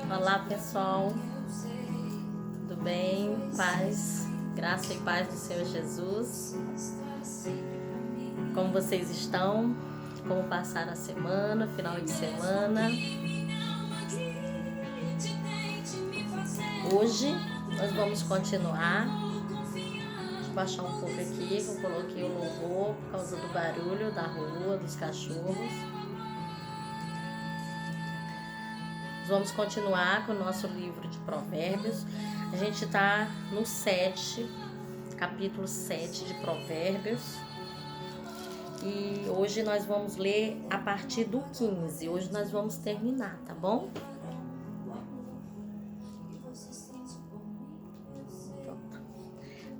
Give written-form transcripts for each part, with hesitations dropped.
Olá pessoal, tudo bem? Paz, graça e paz do Senhor Jesus. Como vocês estão? Como passaram a semana, final de semana? Hoje nós vamos continuar. Deixa eu baixar um pouco aqui, eu coloquei o louvor por causa do barulho da rua, dos cachorros. Vamos continuar com o nosso livro de Provérbios. A gente está no capítulo 7 de Provérbios. E hoje nós vamos ler a partir do 15. Hoje nós vamos terminar, tá bom?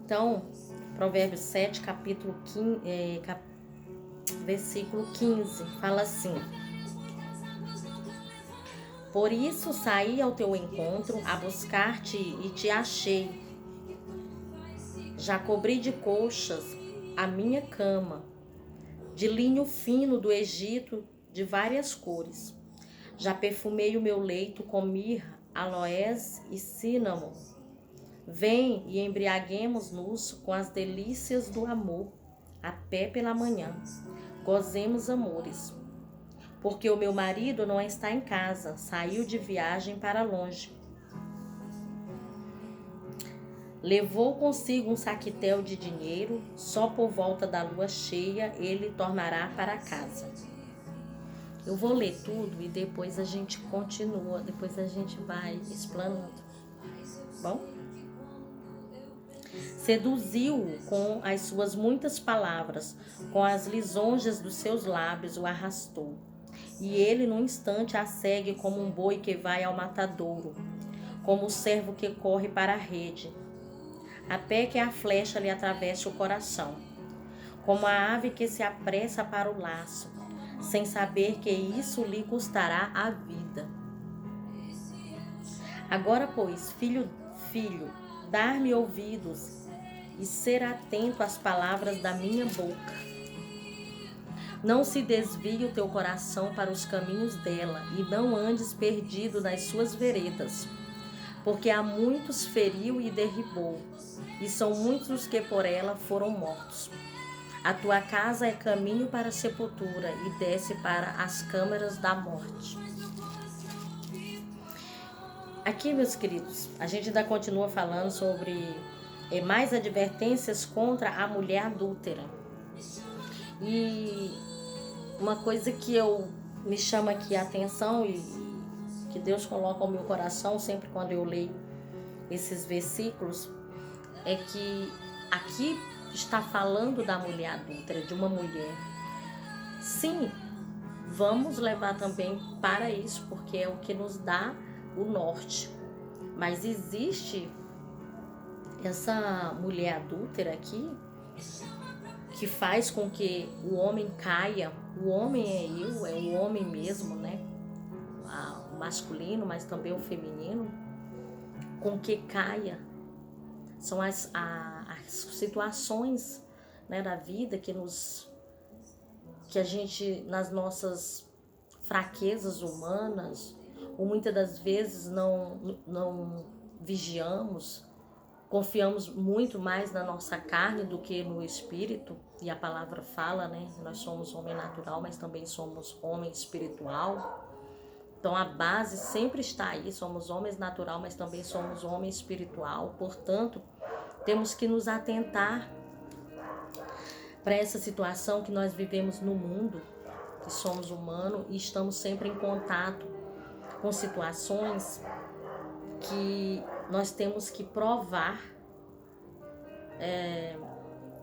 Então, Provérbios 7, capítulo 15, versículo 15, fala assim: Por isso saí ao teu encontro a buscar-te e te achei. Já cobri de colchas a minha cama, de linho fino do Egito de várias cores. Já perfumei o meu leito com mirra, aloés e cínamo. Vem e embriaguemos-nos com as delícias do amor, a pé pela manhã. Gozemos amores. Porque o meu marido não está em casa, saiu de viagem para longe. Levou consigo um saquetel de dinheiro, só por volta da lua cheia ele tornará para casa. Eu vou ler tudo e depois a gente continua, depois a gente vai explanando. Bom? Seduziu-o com as suas muitas palavras, com as lisonjas dos seus lábios o arrastou. E ele num instante a segue como um boi que vai ao matadouro, como o servo que corre para a rede, a pé que a flecha lhe atravessa o coração, como a ave que se apressa para o laço, sem saber que isso lhe custará a vida. Agora, pois, filho, dar-me ouvidos e ser atento às palavras da minha boca. Não se desvie o teu coração para os caminhos dela, e não andes perdido nas suas veredas, porque há muitos feriu e derribou, e são muitos os que por ela foram mortos. A tua casa é caminho para a sepultura e desce para as câmaras da morte. Aqui, meus queridos, a gente ainda continua falando sobre mais advertências contra a mulher adúltera. E uma coisa que me chama aqui a atenção e que Deus coloca ao meu coração sempre quando eu leio esses versículos é que aqui está falando da mulher adúltera, de uma mulher. Sim, vamos levar também para isso, porque é o que nos dá o norte. Mas existe essa mulher adúltera aqui que faz com que o homem caia. O homem é o homem mesmo, né? O masculino, mas também o feminino, com que caia. São as situações, né, da vida que a gente, nas nossas fraquezas humanas, ou muitas das vezes não vigiamos, confiamos muito mais na nossa carne do que no espírito, e a palavra fala, né? Nós somos homem natural, mas também somos homem espiritual. Então a base sempre está aí, somos homens natural, mas também somos homem espiritual. Portanto, temos que nos atentar para essa situação que nós vivemos no mundo, que somos humanos e estamos sempre em contato com situações que nós temos que provar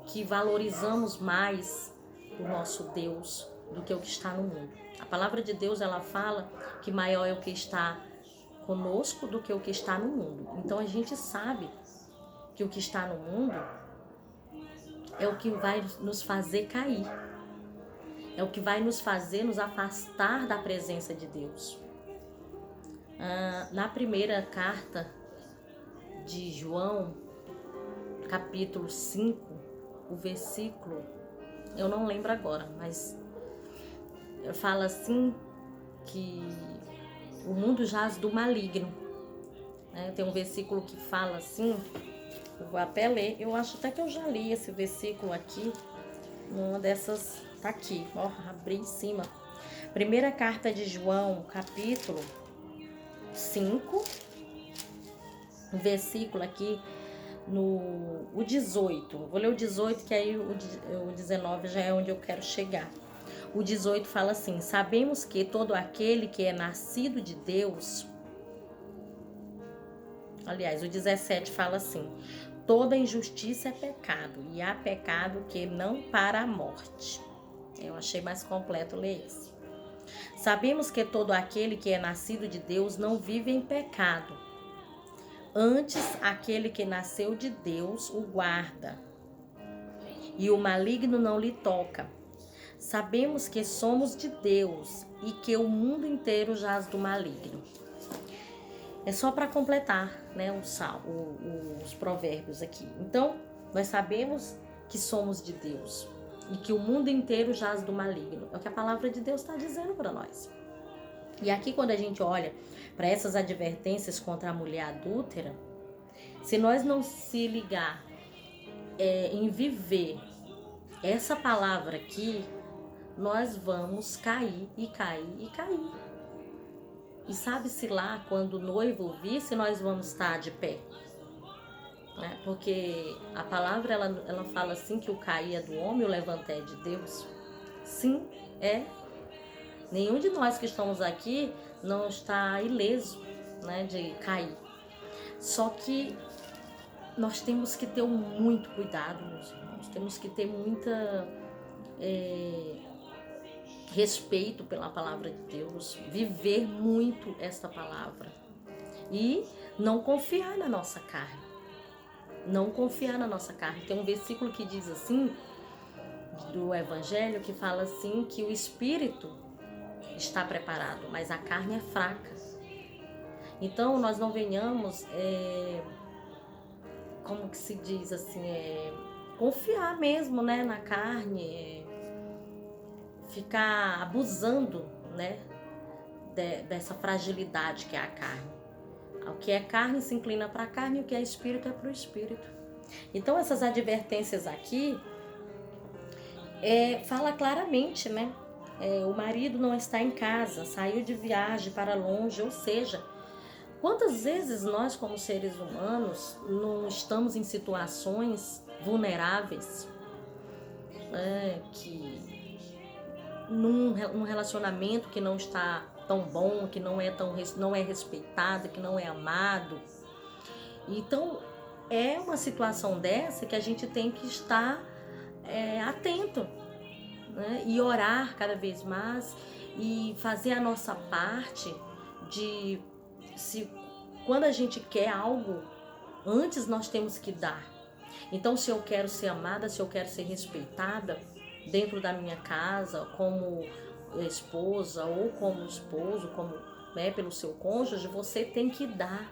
que valorizamos mais o nosso Deus do que o que está no mundo. A palavra de Deus, ela fala que maior é o que está conosco do que o que está no mundo. Então a gente sabe que o que está no mundo é o que vai nos fazer cair, é o que vai nos fazer nos afastar da presença de Deus. Na primeira carta de João, capítulo 5, o versículo, eu não lembro agora, mas fala assim que o mundo jaz do maligno. Tem um versículo que fala assim, eu vou até ler, eu acho até que eu já li esse versículo aqui, numa dessas, tá aqui, ó, abri em cima. Primeira carta de João, capítulo 5, um versículo aqui, o 18. Vou ler o 18, que aí o 19 já é onde eu quero chegar. O 18 fala assim: sabemos que todo aquele que é nascido de Deus... Aliás, o 17 fala assim: toda injustiça é pecado, e há pecado que não para a morte. Eu achei mais completo ler isso. Sabemos que todo aquele que é nascido de Deus não vive em pecado. Antes, aquele que nasceu de Deus o guarda, e o maligno não lhe toca. Sabemos que somos de Deus e que o mundo inteiro jaz do maligno. É só para completar, né, os provérbios aqui. Então, nós sabemos que somos de Deus e que o mundo inteiro jaz do maligno. É o que a palavra de Deus está dizendo para nós. E aqui, quando a gente olha para essas advertências contra a mulher adúltera, se nós não se ligar em viver essa palavra aqui, nós vamos cair e cair e cair. E sabe-se lá, quando o noivo vir, se nós vamos estar de pé. Porque a palavra, ela fala assim, que o cair é do homem e o levantar é de Deus. Sim, é. Nenhum de nós que estamos aqui não está ileso, né, de cair. Só que nós temos que ter muito cuidado, meus irmãos. Temos que ter muita respeito pela palavra de Deus. Viver muito esta palavra. E não confiar na nossa carne. Não confiar na nossa carne. Tem um versículo que diz assim, do Evangelho, que fala assim, que o Espírito está preparado, mas a carne é fraca. Então, nós não venhamos, como que se diz assim, confiar mesmo, né, na carne, ficar abusando, né, dessa fragilidade que é a carne. O que é carne se inclina para a carne, e o que é espírito é para o espírito. Então, essas advertências aqui fala claramente, né? O marido não está em casa, saiu de viagem para longe, ou seja, quantas vezes nós, como seres humanos, não estamos em situações vulneráveis, que num relacionamento que não está tão bom, que não é respeitado, que não é amado. Então, é uma situação dessa que a gente tem que estar atento, né? E orar cada vez mais e fazer a nossa parte quando a gente quer algo, antes nós temos que dar. Então, se eu quero ser amada, se eu quero ser respeitada dentro da minha casa, como esposa ou como esposo, como, né, pelo seu cônjuge, você tem que dar.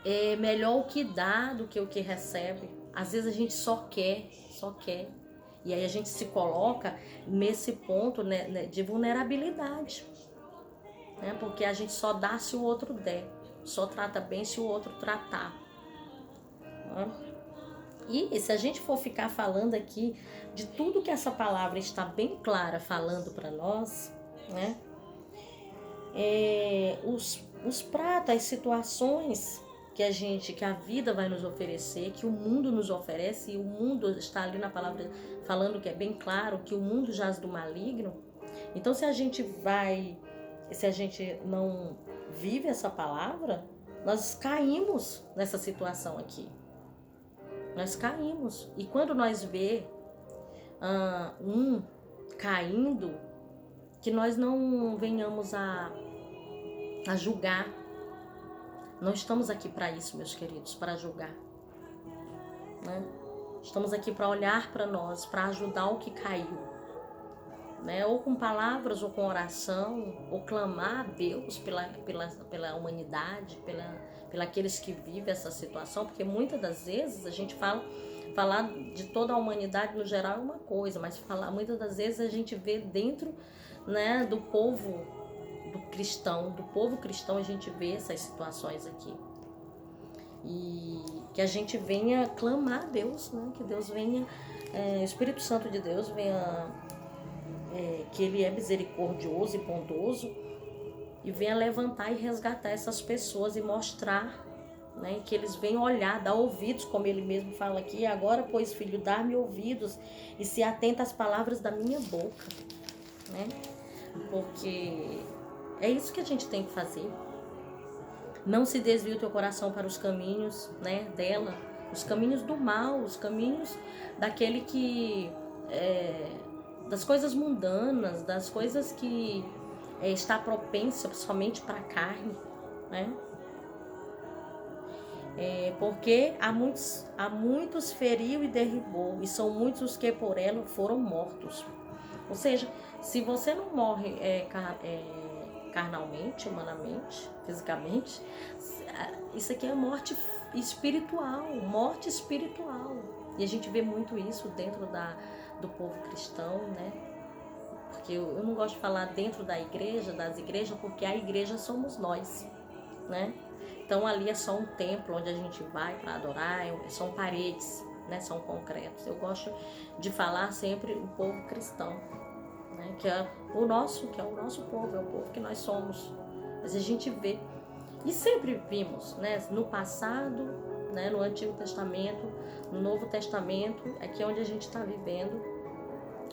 É melhor o que dá do que o que recebe. Às vezes a gente só quer. E aí a gente se coloca nesse ponto, né, de vulnerabilidade. Né? Porque a gente só dá se o outro der. Só trata bem se o outro tratar. Né? E se a gente for ficar falando aqui de tudo que essa palavra está bem clara falando para nós, né? Os pratos, as situações que a vida vai nos oferecer, que o mundo nos oferece, e o mundo está ali na palavra falando que é bem claro que o mundo jaz do maligno. Então, se a gente não vive essa palavra, nós caímos nessa situação aqui. Nós caímos. E quando nós vê caindo, que nós não venhamos a julgar. Não estamos aqui para isso, meus queridos, para julgar. Né? Estamos aqui para olhar para nós, para ajudar o que caiu. Né? Ou com palavras, ou com oração, ou clamar a Deus pela humanidade, pela aqueles que vivem essa situação, porque muitas das vezes a gente falar de toda a humanidade no geral é uma coisa, mas muitas das vezes a gente vê dentro, né, do povo do cristão, do povo cristão, a gente vê essas situações aqui. E que a gente venha clamar a Deus, né? Que Deus venha, o Espírito Santo de Deus venha, que Ele é misericordioso e bondoso, e venha levantar e resgatar essas pessoas e mostrar, né, que eles venham olhar, dar ouvidos, como Ele mesmo fala aqui: agora, pois, filho, dá-me ouvidos e se atenta às palavras da minha boca, né? Porque é isso que a gente tem que fazer. Não se desvie o teu coração para os caminhos, né, dela, os caminhos do mal, os caminhos daquele que, das coisas mundanas, das coisas que está propensa somente para a carne, né? Porque a muitos feriu e derribou, e são muitos os que por ela foram mortos. Ou seja, se você não morre carnalmente, humanamente, fisicamente, isso aqui é morte espiritual, morte espiritual. E a gente vê muito isso dentro do povo cristão, né? Porque eu não gosto de falar dentro da igreja, das igrejas, porque a igreja somos nós, né? Então ali é só um templo onde a gente vai para adorar, são paredes, né? São concretos. Eu gosto de falar sempre o povo cristão, né? Que é o nosso povo, é o povo que nós somos. Mas a gente vê, e sempre vimos, né? No passado, né? No Antigo Testamento, no Novo Testamento, aqui é onde a gente está vivendo.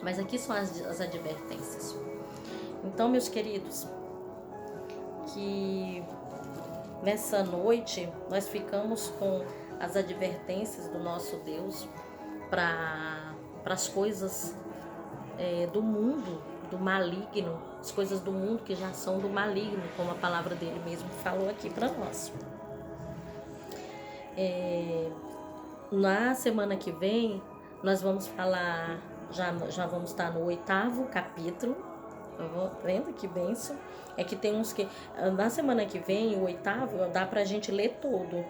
Mas aqui são as advertências. Então, meus queridos, que nessa noite nós ficamos com as advertências do nosso Deus para as coisas do mundo, do maligno, as coisas do mundo que já são do maligno, como a palavra dele mesmo falou aqui para nós. Na semana que vem nós vamos falar, já vamos estar no 8º capítulo. Vendo que bênção. É que tem uns que na semana que vem, o 8º, dá pra gente ler todo.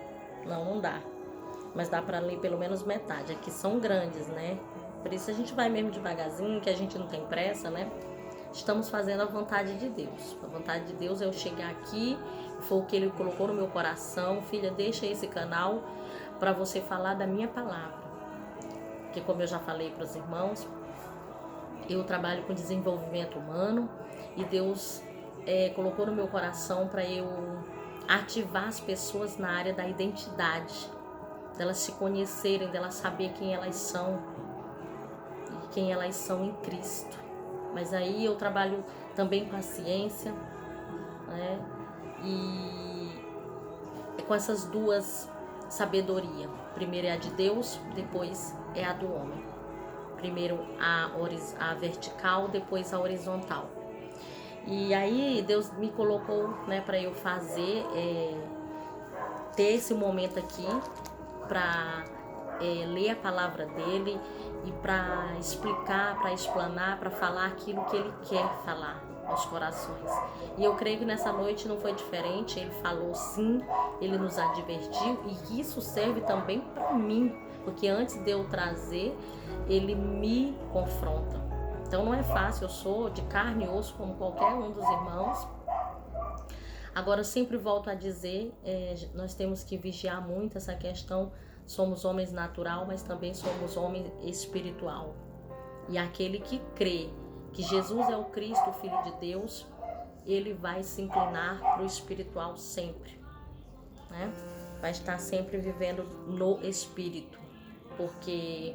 Não dá, mas dá pra ler pelo menos metade. Aqui são grandes, né? Por isso a gente vai mesmo devagarzinho, que a gente não tem pressa, né? Estamos fazendo a vontade de Deus. A vontade de Deus é eu chegar aqui, foi o que Ele colocou no meu coração: filha, deixa esse canal para você falar da minha palavra. Porque, como eu já falei para os irmãos, eu trabalho com desenvolvimento humano e Deus colocou no meu coração para eu ativar as pessoas na área da identidade, delas se conhecerem, delas saber quem elas são e quem elas são em Cristo. Mas aí eu trabalho também com a ciência, né? E com essas duas sabedorias. Primeiro é a de Deus, depois é a do homem. Primeiro a vertical, depois a horizontal. E aí Deus me colocou, né, para eu fazer, ter esse momento aqui para ler a palavra dele e para explicar, para explanar, para falar aquilo que ele quer falar aos corações. E eu creio que nessa noite não foi diferente. Ele falou sim, ele nos advertiu, e isso serve também para mim, porque antes de eu trazer, ele me confronta. Então não é fácil, eu sou de carne e osso como qualquer um dos irmãos. Agora eu sempre volto a dizer, nós temos que vigiar muito essa questão. Somos homens natural, mas também somos homem espiritual. E aquele que crê que Jesus é o Cristo, o Filho de Deus, ele vai se inclinar para o espiritual sempre, né? Vai estar sempre vivendo no Espírito, porque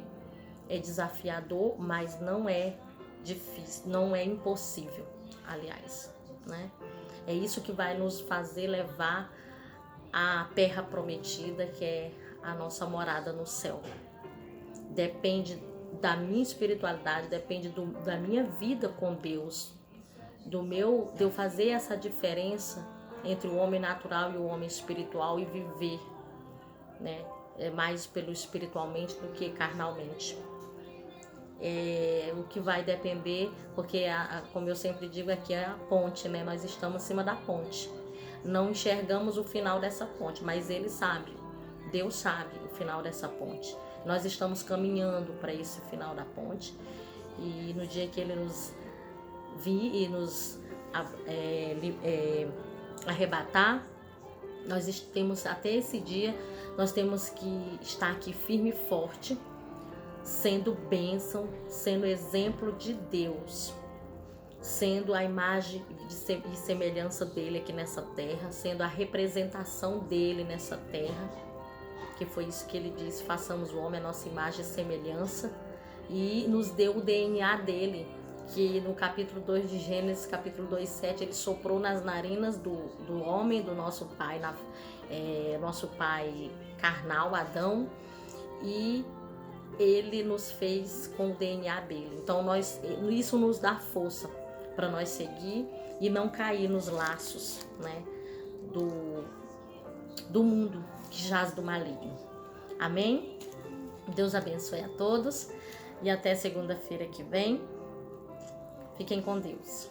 é desafiador, mas não é difícil, não é impossível, aliás, né? É isso que vai nos fazer levar à terra prometida, que é a nossa morada no céu. Depende da minha espiritualidade, depende da minha vida com Deus, de eu fazer essa diferença entre o homem natural e o homem espiritual e viver, né? Mais pelo espiritualmente do que carnalmente. O que vai depender, porque como eu sempre digo, aqui é a ponte, né? Nós estamos acima da ponte. Não enxergamos o final dessa ponte, mas Ele sabe, Deus sabe o final dessa ponte. Nós estamos caminhando para esse final da ponte, e no dia que Ele nos vir e nos arrebatar, nós temos até esse dia, nós temos que estar aqui firme e forte, sendo bênção, sendo exemplo de Deus, sendo a imagem e semelhança dele aqui nessa terra, sendo a representação dele nessa terra, que foi isso que ele disse: façamos o homem a nossa imagem e semelhança, e nos deu o DNA dele, que no capítulo 2 de Gênesis, capítulo 2:7, ele soprou nas narinas do homem, do nosso pai, nosso pai carnal, Adão, e ele nos fez com o DNA dele. Então isso nos dá força para nós seguir e não cair nos laços, né, do mundo que jaz do maligno. Amém? Deus abençoe a todos e até segunda-feira que vem. Fiquem com Deus.